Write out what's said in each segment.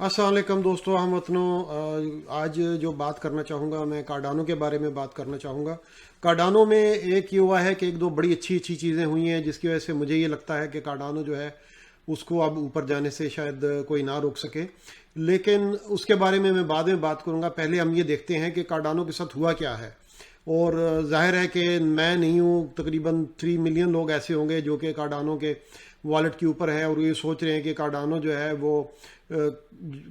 السلام علیکم دوستو، ہم وطنوں، آج جو بات کرنا چاہوں گا میں کارڈانو کے بارے میں بات کرنا چاہوں گا۔ کارڈانو میں ایک یہ ہوا ہے کہ ایک دو بڑی اچھی چیزیں ہوئی ہیں جس کی وجہ سے مجھے یہ لگتا ہے کہ کارڈانو جو ہے اس کو اب اوپر جانے سے شاید کوئی نہ روک سکے، لیکن اس کے بارے میں بعد میں بات کروں گا۔ پہلے ہم یہ دیکھتے ہیں کہ کارڈانو کے ساتھ ہوا کیا ہے، اور ظاہر ہے کہ میں نہیں ہوں، تقریباً 3 ملین لوگ ایسے ہوں گے جو کہ کارڈانو کے والیٹ کے اوپر ہے اور یہ سوچ رہے ہیں کہ کارڈانو جو ہے وہ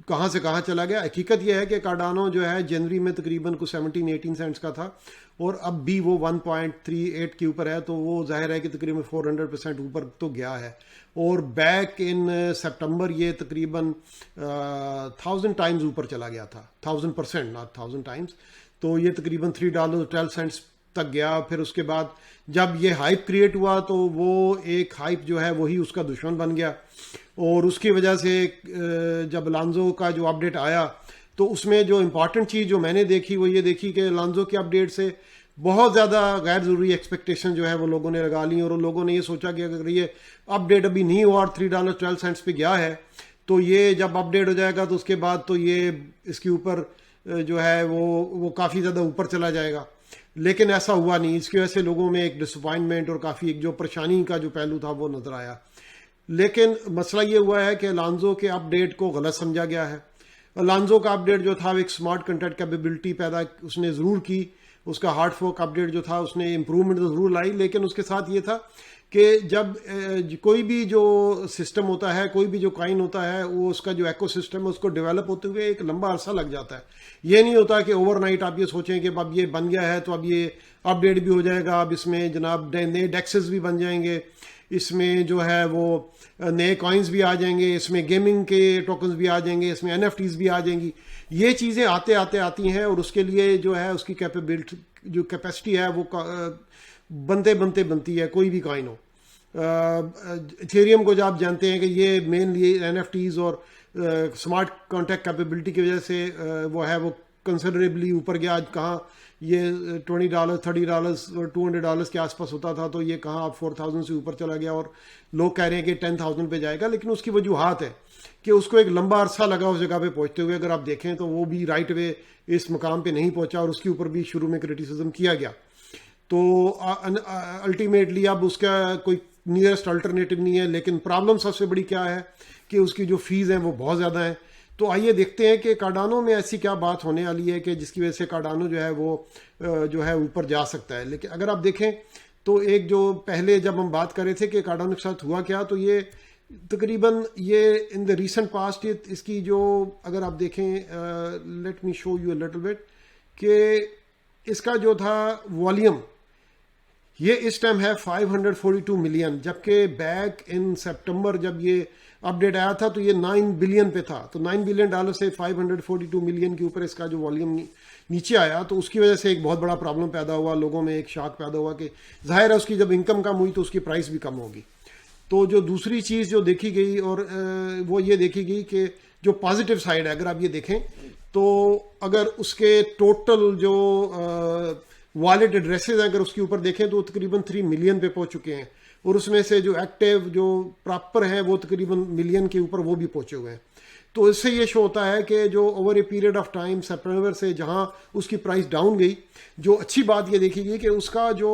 کہاں سے کہاں چلا گیا۔ حقیقت یہ ہے کہ کارڈانو جو ہے جنوری میں تقریباً کچھ 17-18 سینٹس کا تھا اور اب بھی وہ 1.38 کے اوپر ہے، تو وہ ظاہر ہے کہ تقریباً 400% اوپر تو گیا ہے۔ اور بیک ان سپٹمبر یہ تقریباً 1000 ٹائمز اوپر چلا گیا تھا، 1000%، ناٹ 1000 ٹائمز۔ تو یہ تقریباً $3.12 تک گیا۔ پھر اس کے بعد جب یہ ہائپ کریٹ ہوا تو وہ ایک ہائپ جو ہے وہی اس کا دشمن بن گیا، اور اس کی وجہ سے جب الانزو کا جو اپڈیٹ آیا تو اس میں جو امپورٹنٹ چیز جو میں نے دیکھی وہ یہ دیکھی کہ الانزو کے اپڈیٹ سے بہت زیادہ غیر ضروری ایکسپیکٹیشن جو ہے وہ لوگوں نے لگا لی، اور لوگوں نے یہ سوچا کہ اگر یہ اپڈیٹ ابھی نہیں ہوا اور $3.12 پہ گیا ہے تو یہ جب اپڈیٹ ہو جائے گا تو اس کے بعد تو یہ اس کے اوپر جو ہے وہ کافی زیادہ اوپر چلا جائے گا، لیکن ایسا ہوا نہیں۔ اس کی وجہ سے لوگوں میں ایک ڈس اپوائنٹمنٹ اور کافی ایک جو پریشانی کا جو پہلو تھا وہ نظر آیا۔ لیکن مسئلہ یہ ہوا ہے کہ الانزو کے اپ ڈیٹ کو غلط سمجھا گیا ہے۔ الانزو کا اپ ڈیٹ جو تھا ایک سمارٹ کنٹرکٹ کیپیبلٹی پیدا اس نے ضرور کی، اس کا ہارڈ فورک اپ ڈیٹ جو تھا اس نے امپروومنٹ ضرور لائی، لیکن اس کے ساتھ یہ تھا کہ جب کوئی بھی جو سسٹم ہوتا ہے، کوئی بھی جو کائن ہوتا ہے، وہ اس کا جو ایکو سسٹم ہے اس کو ڈیولپ ہوتے ہوئے ایک لمبا عرصہ لگ جاتا ہے۔ یہ نہیں ہوتا کہ اوور نائٹ آپ یہ سوچیں کہ اب یہ بن گیا ہے تو اب یہ اپ ڈیٹ بھی ہو جائے گا، اب اس میں جناب نئے ڈیکسز بھی بن جائیں گے، اس میں جو ہے وہ نئے کوائنز بھی آ جائیں گے، اس میں گیمنگ کے ٹوکنز بھی آ جائیں گے، اس میں NFTs بھی آ جائیں گی۔ یہ چیزیں آتی ہیں، اور اس کے لیے جو ہے اس کی کیپیسٹی ہے وہ بنتی ہے، کوئی بھی کائن ہو۔ ایتھیریم کو جو آپ جانتے ہیں کہ یہ مینلی NFTs اور سمارٹ کانٹیکٹ کیپیبلٹی کی وجہ سے وہ ہے وہ کنسیڈریبلی اوپر گیا۔ آج کہاں یہ $20 $30 اور $200 کے آس پاس ہوتا تھا، تو یہ کہاں اب 4000 سے اوپر چلا گیا، اور لوگ کہہ رہے ہیں کہ 10,000 پہ جائے گا۔ لیکن اس کی وجوہات ہے کہ اس کو ایک لمبا عرصہ لگا اس جگہ پہ پہنچتے ہوئے۔ اگر آپ دیکھیں تو وہ بھی رائٹ وے اس مقام پہ نہیں پہنچا، اور اس کے اوپر بھی شروع میں کرٹیسزم کیا گیا۔ تو الٹیمیٹلی اب اس کا کوئی نیئرسٹ الٹرنیٹو نہیں ہے۔ لیکن پرابلم سب سے بڑی کیا ہے کہ اس کی جو فیس ہیں وہ بہت زیادہ ہیں۔ تو آئیے دیکھتے ہیں کہ کارڈانو میں ایسی کیا بات ہونے والی ہے کہ جس کی وجہ سے کارڈانو جو ہے وہ جو ہے اوپر جا سکتا ہے۔ لیکن اگر آپ دیکھیں تو ایک جو پہلے جب ہم بات کر رہے تھے کہ کارڈانو کے ساتھ ہوا کیا، تو یہ تقریباً یہ ان دا ریسنٹ پاسٹ اس کی جو اگر آپ دیکھیں، let me show you a little bit, کہ اس کا جو تھا والیوم یہ اس ٹائم ہے 542 ملین، جبکہ بیک ان سپٹمبر جب یہ اپڈیٹ آیا تھا تو یہ 9 بلین پہ تھا۔ تو $9 بلین سے 542 ملین کے اوپر اس کا جو والیوم نیچے آیا، تو اس کی وجہ سے ایک بہت بڑا پرابلم پیدا ہوا، لوگوں میں ایک شاک پیدا ہوا کہ ظاہر ہے اس کی جب انکم کم ہوئی تو اس کی پرائس بھی کم ہوگی۔ تو جو دوسری چیز جو دیکھی گئی اور وہ یہ دیکھی گئی کہ جو پازیٹیو سائڈ ہے، اگر آپ یہ دیکھیں تو اگر اس کے ٹوٹل جو والیٹ ایڈریسز ہیں اگر اس کے اوپر دیکھیں تو وہ تقریباً 3 ملین پہ پہنچ چکے ہیں، اور اس میں سے جو ایکٹیو جو پراپر ہیں وہ تقریباً ملین کے اوپر وہ بھی پہنچے ہوئے ہیں۔ تو اس سے یہ شو ہوتا ہے کہ جو over a period of time September سے جہاں اس کی پرائس ڈاؤن گئی، جو اچھی بات یہ دیکھی گئی کہ اس کا جو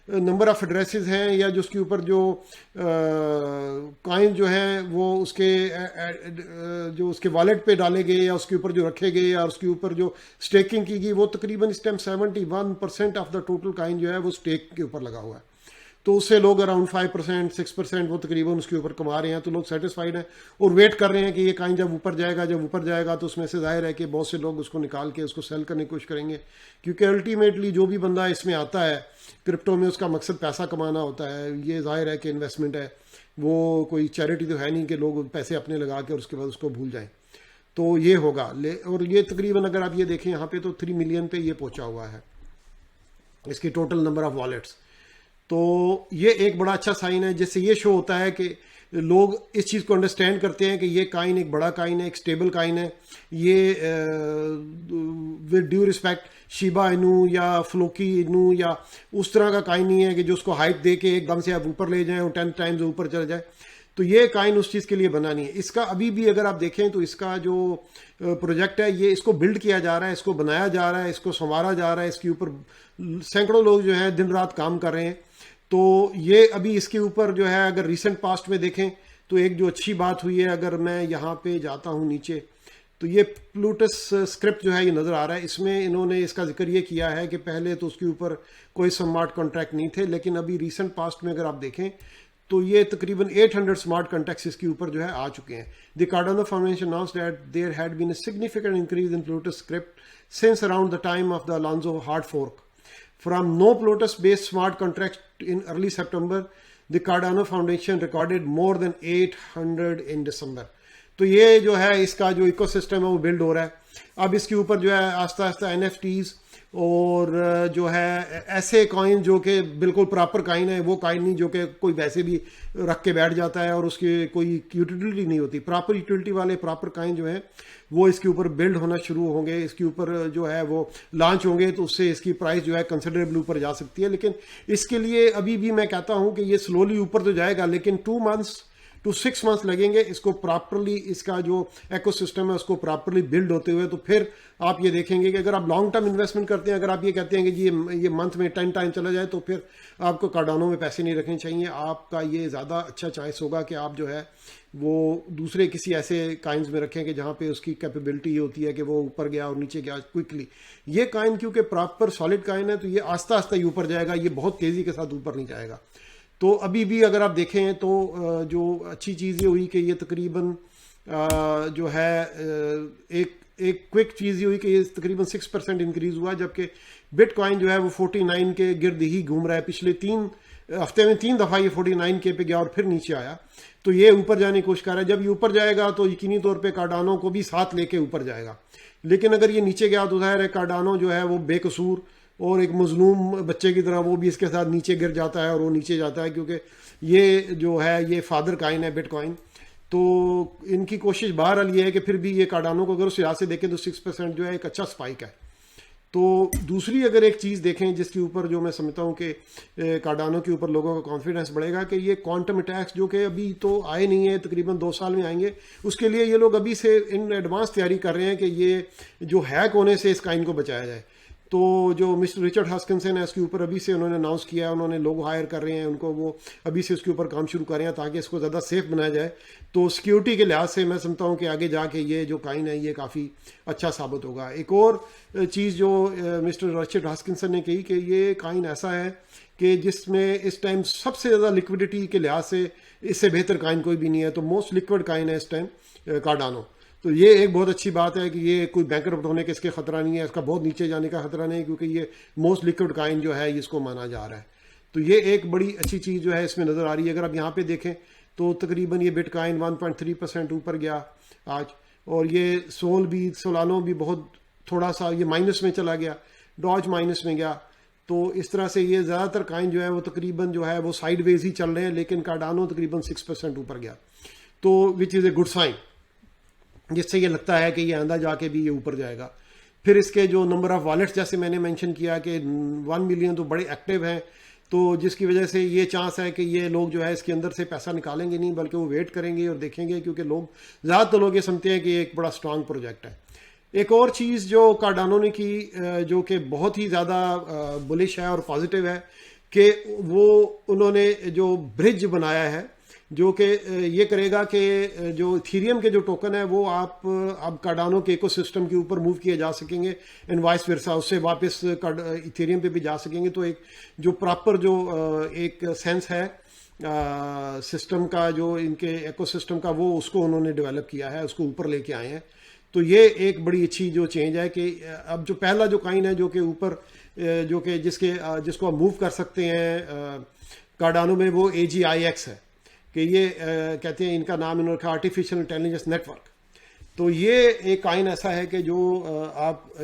نمبر آف ایڈریسز ہیں یا جو اس کے اوپر جو کائن جو ہیں وہ اس کے والیٹ پہ ڈالے گئے یا اس کے اوپر جو رکھے گئے یا اس کے اوپر جو اسٹیکنگ کی گئی، وہ تقریباً اس ٹائم 71% آف دا ٹوٹل کائن جو ہے وہ اسٹیک کے اوپر لگا ہوا ہے۔ تو اس سے لوگ اراؤنڈ 5% 6% وہ تقریباً اس کے اوپر کما رہے ہیں، تو لوگ سیٹسفائیڈ ہیں اور ویٹ کر رہے ہیں کہ یہ کائن جب اوپر جائے گا تو اس میں سے ظاہر ہے کہ بہت سے لوگ اس کو نکال کے اس کو سیل کرنے کی کوشش کریں گے، کیونکہ الٹیمیٹلی جو بھی بندہ اس میں آتا ہے کرپٹو میں اس کا مقصد پیسہ کمانا ہوتا ہے۔ یہ ظاہر ہے کہ انویسٹمنٹ ہے، وہ کوئی چیریٹی تو ہے نہیں کہ لوگ پیسے اپنے لگا کے اور اس کے بعد اس کو بھول جائیں۔ تو یہ ہوگا، اور یہ تقریباً اگر آپ یہ دیکھیں یہاں پہ تو 3 ملین پہ یہ پہنچا ہوا ہے اس کی ٹوٹل نمبر آف والیٹس۔ تو یہ ایک بڑا اچھا سائن ہے، جس سے یہ شو ہوتا ہے کہ لوگ اس چیز کو انڈرسٹینڈ کرتے ہیں کہ یہ کائن ایک بڑا کائن ہے، ایک سٹیبل کائن ہے۔ یہ ود ڈیو رسپیکٹ شیبا انو یا فلوکی انو یا اس طرح کا کائن نہیں ہے کہ جو اس کو ہائپ دے کے ایک دم سے آپ اوپر لے جائیں اور 10 ٹائمز اوپر چل جائے۔ تو یہ کائن اس چیز کے لیے بنا نہیں ہے. اس کا ابھی بھی اگر آپ دیکھیں تو اس کا جو پروجیکٹ ہے یہ اس کو بلڈ کیا جا رہا ہے, اس کو بنایا جا رہا ہے, اس کو سنوارا جا رہا ہے, اس کے اوپر سینکڑوں لوگ جو ہیں دن رات کام کر رہے ہیں. تو یہ ابھی اس کے اوپر جو ہے اگر ریسنٹ پاسٹ میں دیکھیں تو ایک جو اچھی بات ہوئی ہے, اگر میں یہاں پہ جاتا ہوں نیچے تو یہ پلوٹس اسکرپٹ جو ہے یہ نظر آ رہا ہے. اس میں انہوں نے اس کا ذکر یہ کیا ہے کہ پہلے تو اس کے اوپر کوئی سمارٹ کانٹریکٹ نہیں تھے, لیکن ابھی ریسنٹ پاسٹ میں اگر آپ دیکھیں تو یہ تقریباً 800 اسمارٹ کانٹریکٹس اس کے اوپر جو ہے آ چکے ہیں. دی کارڈانو foundation announced that there had been a significant increase in Plutus script since around the time of the Alonzo hard fork. From no Plutus based smart contract in early September, the Cardano Foundation recorded more than 800 in December. تو یہ جو ہے اس کا جو eco system ہے وہ blood ہو رہا ہے. اب اس کے اوپر جو ہے آہستہ آہستہ NFT اور جو ہے ایسے کائن جو کہ بالکل پراپر کائن ہے, وہ کائن نہیں جو کہ کوئی ویسے بھی رکھ کے بیٹھ جاتا ہے اور اس کی کوئی یوٹیلٹی نہیں ہوتی. پراپر یوٹیلٹی والے پراپر کائن جو ہیں وہ اس کے اوپر بلڈ ہونا شروع ہوں گے, اس کے اوپر جو ہے وہ لانچ ہوں گے, تو اس سے اس کی پرائس جو ہے کنسیڈریبل اوپر جا سکتی ہے. لیکن اس کے لیے ابھی بھی میں کہتا ہوں کہ یہ سلولی اوپر تو جائے گا, لیکن 2 months to 6 months لگیں گے اس کو پراپرلی, اس کا جو ایکو سسٹم ہے اس کو پراپرلی بلڈ ہوتے ہوئے. تو پھر آپ یہ دیکھیں گے کہ اگر آپ لانگ ٹرم انویسٹمنٹ کرتے ہیں, اگر آپ یہ کہتے ہیں کہ جی یہ منتھ میں 10 ٹائم چلا جائے, تو پھر آپ کو کارڈانو میں پیسے نہیں رکھنے چاہیے. آپ کا یہ زیادہ اچھا چوائس ہوگا کہ آپ جو ہے وہ دوسرے کسی ایسے کائنز میں رکھیں کہ جہاں پہ اس کی کیپیبلٹی یہ ہوتی ہے کہ وہ اوپر گیا اور نیچے گیا کوئکلی. یہ کائن کیونکہ پراپر سالڈ کائن ہے تو یہ آہستہ آہستہ ہی اوپر جائے گا, یہ بہت تیزی کے ساتھ اوپر نہیں جائے گا. تو ابھی بھی اگر آپ دیکھیں تو جو اچھی چیز یہ ہوئی کہ یہ تقریباً جو ہے ایک کوئک چیز یہ ہوئی کہ یہ تقریباً 6% انکریز ہوا, جبکہ بٹ کوائن جو ہے وہ 49 کے گرد ہی گھوم رہا ہے. پچھلے 3 ہفتے میں 3 دفعہ یہ 49 کے پہ گیا اور پھر نیچے آیا. تو یہ اوپر جانے کی کوشش کر رہا ہے. جب یہ اوپر جائے گا تو یقینی طور پہ کارڈانو کو بھی ساتھ لے کے اوپر جائے گا. لیکن اگر یہ نیچے گیا تو ظاہر ہے کارڈانو جو ہے وہ بے قصور اور ایک مظلوم بچے کی طرح وہ بھی اس کے ساتھ نیچے گر جاتا ہے اور وہ نیچے جاتا ہے, کیونکہ یہ جو ہے یہ فادر کائن ہے بٹ کوائن. تو ان کی کوشش بہرحال یہ ہے کہ پھر بھی یہ کارڈانو کو اگر اس لحاظ سے دیکھیں تو 6% جو ہے ایک اچھا سپائک ہے. تو دوسری اگر ایک چیز دیکھیں جس کے اوپر جو میں سمجھتا ہوں کہ کارڈانو کے اوپر لوگوں کا کانفیڈنس بڑھے گا, کہ یہ کوانٹم اٹیکس جو کہ ابھی تو آئے نہیں ہیں, تقریباً 2 سال میں آئیں گے, اس کے لیے یہ لوگ ابھی سے ان ایڈوانس تیاری کر رہے ہیں کہ یہ جو ہیک ہونے سے اس کائن کو بچایا جائے. تو جو مسٹر رچرڈ ہاسکنسن ہے اس کے اوپر ابھی سے انہوں نے اناؤنس کیا ہے, انہوں نے لوگ ہائر کر رہے ہیں ان کو, وہ ابھی سے اس کے اوپر کام شروع کر رہے ہیں تاکہ اس کو زیادہ سیف بنایا جائے. تو سیکیورٹی کے لحاظ سے میں سمجھتا ہوں کہ آگے جا کے یہ جو کائن ہے یہ کافی اچھا ثابت ہوگا. ایک اور چیز جو مسٹر رچرڈ ہاسکنسن نے کہی کہ یہ کائن ایسا ہے کہ جس میں اس ٹائم سب سے زیادہ لیکوڈیٹی کے لحاظ سے اس سے بہتر کائن کوئی بھی نہیں ہے. تو موسٹ لیکوڈ کائن ہے اس ٹائم کارڈانو. تو یہ ایک بہت اچھی بات ہے کہ یہ کوئی بینکرپٹ ہونے کے اس کے خطرہ نہیں ہے, اس کا بہت نیچے جانے کا خطرہ نہیں, کیونکہ یہ موسٹ لیکوڈ کائن جو ہے اس کو مانا جا رہا ہے. تو یہ ایک بڑی اچھی چیز جو ہے اس میں نظر آ رہی ہے. اگر آپ یہاں پہ دیکھیں تو تقریباً یہ بٹ کائن 1.3% اوپر گیا آج, اور یہ سولانو بھی بہت تھوڑا سا یہ مائنس میں چلا گیا, ڈاج مائنس میں گیا. تو اس طرح سے یہ زیادہ تر کائن جو ہے وہ تقریباً جو ہے وہ سائیڈ ویز ہی چل رہے ہیں, لیکن کارڈانو تقریباً 6% اوپر گیا, تو وچ از اے گڈ سائن, جس سے یہ لگتا ہے کہ یہ آندہ جا کے بھی یہ اوپر جائے گا. پھر اس کے جو نمبر آف والٹس جیسے میں نے مینشن کیا کہ 1 ملین تو بڑے ایکٹیو ہیں, تو جس کی وجہ سے یہ چانس ہے کہ یہ لوگ جو ہے اس کے اندر سے پیسہ نکالیں گے نہیں, بلکہ وہ ویٹ کریں گے اور دیکھیں گے, کیونکہ زیادہ تر لوگ یہ سمجھتے ہیں کہ یہ ایک بڑا اسٹرانگ پروجیکٹ ہے. ایک اور چیز جو کارڈانو نے کی جو کہ بہت ہی زیادہ بلش ہے اور پازیٹیو ہے, کہ وہ انہوں نے جو برج بنایا ہے جو کہ یہ کرے گا کہ جو ایتھیریم کے جو ٹوکن ہے وہ آپ اب کارڈانو کے ایکو سسٹم کے اوپر موو کیے جا سکیں گے, اینڈ وائس ورسا, اس سے واپس ایتھیریم پہ بھی جا سکیں گے. تو ایک جو پراپر جو ایک سینس ہے سسٹم کا, جو ان کے ایکو سسٹم کا, وہ اس کو انہوں نے ڈیولپ کیا ہے, اس کو اوپر لے کے آئے ہیں. تو یہ ایک بڑی اچھی جو چینج ہے کہ اب جو پہلا جو کائن ہے جو کہ اوپر جو کہ جس کو آپ موو کر سکتے ہیں کارڈانو میں, وہ AGIX ہے, کہ یہ کہتے ہیں ان کا نام انہوں نے رکھا آرٹیفیشل انٹیلیجنس نیٹ ورک. تو یہ ایک کائن ایسا ہے کہ جو آپ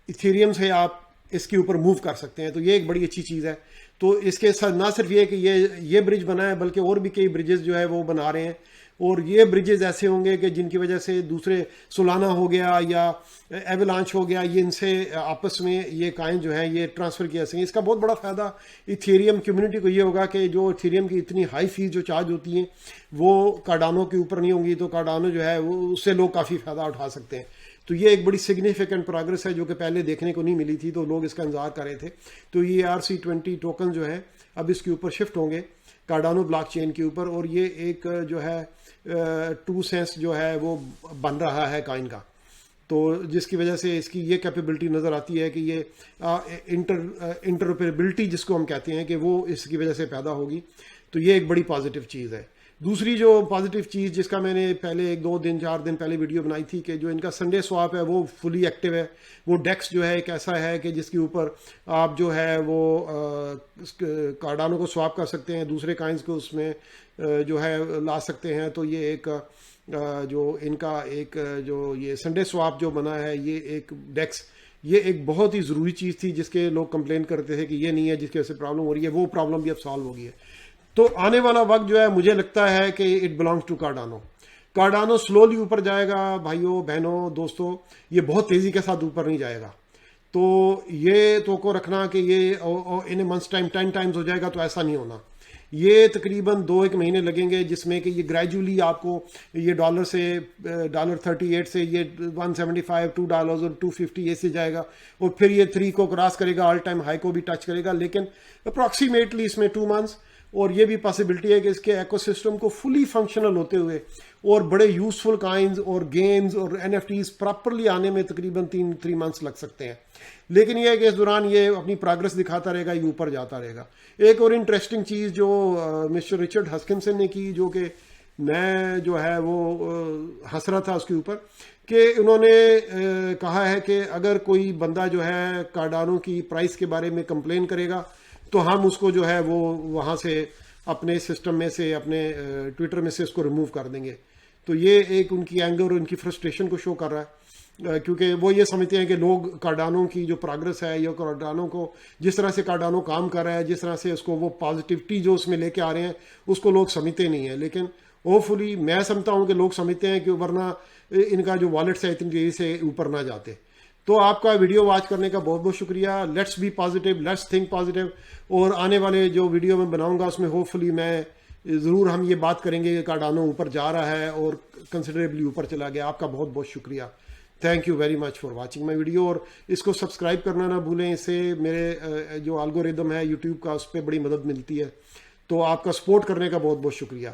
ایتھیریم سے آپ اس کے اوپر موو کر سکتے ہیں. تو یہ ایک بڑی اچھی چیز ہے. تو اس کے ساتھ نہ صرف یہ کہ یہ برج بنا ہے, بلکہ اور بھی کئی برجز جو ہے وہ بنا رہے ہیں. اور یہ بریجز ایسے ہوں گے کہ جن کی وجہ سے دوسرے سولانا ہو گیا یا ایولانچ ہو گیا، یہ ان سے آپس میں یہ کائن جو ہے یہ ٹرانسفر کیا سکیں۔ اس کا بہت بڑا فائدہ ایتھیریم کمیونٹی کو یہ ہوگا کہ جو ایتھیریم کی اتنی ہائی فیس جو چارج ہوتی ہیں وہ کارڈانو کے اوپر نہیں ہوں گی، تو کارڈانو جو ہے وہ اس سے لوگ کافی فائدہ اٹھا سکتے ہیں۔ تو یہ ایک بڑی سگنیفیکنٹ پروگرس ہے جو کہ پہلے دیکھنے کو نہیں ملی تھی، تو لوگ اس کا انتظار کر رہے تھے۔ تو یہ ERC20 ٹوکن جو ہے اب اس کے اوپر شفٹ ہوں گے کارڈانو بلاک چین کے اوپر، اور یہ ایک جو ہے 2 سینس جو ہے وہ بن رہا ہے کائن کا، تو جس کی وجہ سے اس کی یہ کیپیبلٹی نظر آتی ہے کہ یہ انٹرپریبلٹی جس کو ہم کہتے ہیں کہ وہ اس کی وجہ سے پیدا ہوگی۔ تو یہ ایک بڑی پازیٹیو چیز ہے۔ دوسری جو پازیٹیو چیز جس کا میں نے پہلے 1-2 دن 4 دن پہلے ویڈیو بنائی تھی کہ جو ان کا سنڈے سواپ ہے وہ فلی ایکٹیو ہے۔ وہ ڈیکس جو ہے ایک ایسا ہے کہ جس کے اوپر آپ جو ہے وہ کارڈانو کو سواپ کر سکتے ہیں، دوسرے کائنز کو اس میں جو ہے لا سکتے ہیں۔ تو یہ ایک جو ان کا ایک جو یہ سنڈے سواپ جو بنا ہے یہ ایک ڈیکس، یہ ایک بہت ہی ضروری چیز تھی جس کے لوگ کمپلین کرتے تھے کہ یہ نہیں ہے، جس کی وجہ سے پرابلم ہو رہی ہے، وہ پرابلم بھی اب سالو ہو گئی ہے۔ تو آنے والا وقت جو ہے مجھے لگتا ہے کہ اٹ بلانگس ٹو کارڈانو۔ کارڈانو سلولی اوپر جائے گا بھائیوں بہنوں دوستوں، یہ بہت تیزی کے ساتھ اوپر نہیں جائے گا۔ تو یہ توقع رکھنا کہ یہ ان اے منتھس ٹائم 10 ٹائمز ہو جائے گا، تو ایسا نہیں ہونا۔ یہ تقریباً 2-1 مہینے لگیں گے جس میں کہ یہ گریجولی آپ کو یہ ڈالر سے $38 سے یہ $175 $2 اور $250 ایسے جائے گا، اور پھر یہ 3 کو کراس کرے گا، آل ٹائم ہائی کو بھی ٹچ کرے گا، لیکن اپروکسیمیٹلی اس میں 2 منتھس۔ اور یہ بھی پاسبلٹی ہے کہ اس کے ایکو سسٹم کو فلی فنکشنل ہوتے ہوئے اور بڑے یوزفل کائنز اور گیمز اور NFTs پراپرلی آنے میں تقریباً 3 منتھس لگ سکتے ہیں۔ لیکن یہ ہے کہ اس دوران یہ اپنی پروگرس دکھاتا رہے گا، یہ اوپر جاتا رہے گا۔ ایک اور انٹرسٹنگ چیز جو مسٹر رچرڈ ہسکنسن نے کی، جو کہ میں جو ہے وہ ہنس رہا تھا اس کے اوپر، کہ انہوں نے کہا ہے کہ اگر کوئی بندہ جو ہے کارڈانو کی پرائس کے بارے میں کمپلین کرے گا تو ہم اس کو جو ہے وہ وہاں سے اپنے سسٹم میں سے اپنے ٹویٹر میں سے اس کو ریموو کر دیں گے۔ تو یہ ایک ان کی اینگر اور ان کی فرسٹریشن کو شو کر رہا ہے، کیونکہ وہ یہ سمجھتے ہیں کہ لوگ کارڈانو کی جو پروگرس ہے یا کارڈانو کو جس طرح سے کارڈانو کام کر رہا ہے، جس طرح سے اس کو وہ پازیٹیوٹی جو اس میں لے کے آ رہے ہیں اس کو لوگ سمجھتے نہیں ہیں۔ لیکن ہوپفلی میں سمجھتا ہوں کہ لوگ سمجھتے ہیں کہ ورنہ ان کا جو والیٹس ہے اتنی تیزی سے اوپر نہ جاتے۔ تو آپ کا ویڈیو واچ کرنے کا بہت بہت شکریہ۔ Let's be positive, let's think positive, اور آنے والے جو ویڈیو میں بناؤں گا اس میں ہوپفلی میں ضرور ہم یہ بات کریں گے کہ کارڈانو اوپر جا رہا ہے اور کنسیڈریبلی اوپر چلا گیا۔ آپ کا بہت بہت شکریہ۔ Thank you very much for watching my video, اور اس کو سبسکرائب کرنا نہ بھولیں، اس سے میرے جو الگوریدم ہے یوٹیوب کا اس پہ بڑی مدد ملتی ہے۔ تو آپ کا سپورٹ کرنے کا بہت بہت شکریہ۔